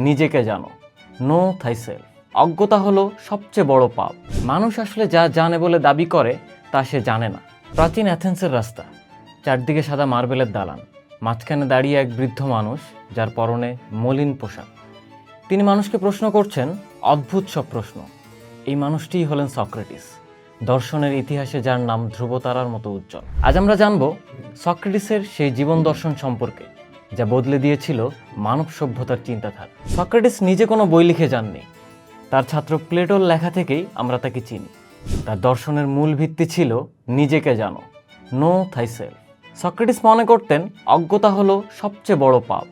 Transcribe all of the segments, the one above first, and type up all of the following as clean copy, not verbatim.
নিজেকে জানো, নো থাইসেলফ। অজ্ঞতা হলো সবচেয়ে বড় পাপ। মানুষ আসলে যা জানে বলে দাবি করে তা সে জানে না। প্রাচীন অ্যাথেন্সের রাস্তা, চারদিকে সাদা মার্বেলের দালান, মাঝখানে দাঁড়িয়ে এক বৃদ্ধ মানুষ যার পরনে মলিন পোশাক। তিনি মানুষকে প্রশ্ন করছেন অদ্ভুত সব প্রশ্ন। এই মানুষটিই হলেন সক্রেটিস, দর্শনের ইতিহাসে যার নাম ধ্রুবতারার মতো উজ্জ্বল। আজ আমরা জানব সক্রেটিসের সেই জীবন দর্শন সম্পর্কে যা বদলে দিয়েছিল মানব সভ্যতার চিন্তাধারা। সক্রেটিস নিজে কোনো বই লিখে যাননি, তার ছাত্র প্লেটোর লেখা থেকেই আমরা তাকে চিনি। তার দর্শনের মূল ভিত্তি ছিল নিজেকে জানো, নো থাইসেলফ। সক্রেটিস মনে করতেন অজ্ঞতা হলো সবচেয়ে বড় পাপ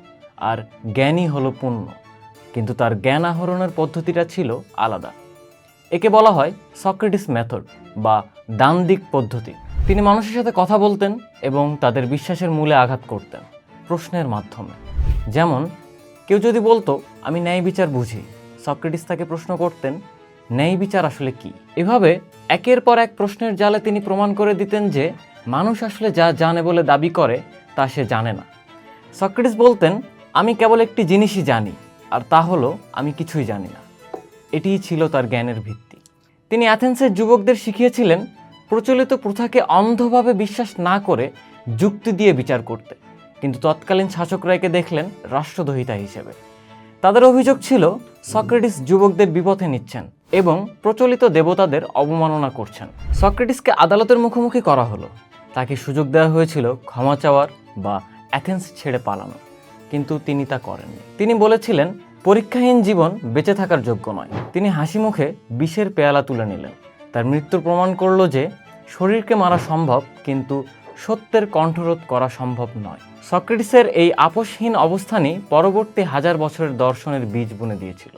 আর জ্ঞানই হলো পুণ্য। কিন্তু তার জ্ঞান আহরণের পদ্ধতিটা ছিল আলাদা। একে বলা হয় সক্রেটিস মেথড বা ডান দিক পদ্ধতি। তিনি মানুষের সাথে কথা বলতেন এবং তাদের বিশ্বাসের মূলে আঘাত করতেন প্রশ্নের মাধ্যমে। যেমন কেউ যদি বলতো আমি ন্যায় বিচার বুঝি, সক্রেটিস তাকে প্রশ্ন করতেন ন্যায় বিচার আসলে কি। এভাবে একের পর এক প্রশ্নের জালে তিনি প্রমাণ করে দিতেন যে মানুষ আসলে যা জানে বলে দাবি করে তা সে জানে না। সক্রেটিস বলতেন আমি কেবল একটি জিনিসই জানি, আর তা হলো আমি কিছুই জানি না। এটিই ছিল তার জ্ঞানের ভিত্তি। তিনি অ্যাথেন্সের যুবকদের শিখিয়েছিলেন প্রচলিত প্রথাকে অন্ধভাবে বিশ্বাস না করে যুক্তি দিয়ে বিচার করতে। কিন্তু তৎকালীন শাসকরা একে দেখলেন রাষ্ট্রদ্রোহিতা হিসেবে। তাদের অভিযোগ ছিল সক্রেটিস যুবকদের বিপথে নিচ্ছেন এবং প্রচলিত দেবতাদের অবমাননা করছেন। সক্রেটিসকে আদালতের মুখোমুখি করা হলো। তাকে সুযোগ দেওয়া হয়েছিল ক্ষমা চাওয়ার বা অ্যাথেন্স ছেড়ে পালানো, কিন্তু তিনি তা করেননি। তিনি বলেছিলেন পরীক্ষাহীন জীবন বেঁচে থাকার যোগ্য নয়। তিনি হাসি মুখে বিষের পেয়ালা তুলে নিলেন। তার মৃত্যুর প্রমাণ করল যে শরীরকে মারা সম্ভব, কিন্তু সত্যের কণ্ঠরোধ করা সম্ভব নয়। সক্রেটিসের এই আপোষহীন অবস্থানই পরবর্তী হাজার বছরের দর্শনের বীজ বুনে দিয়েছিল।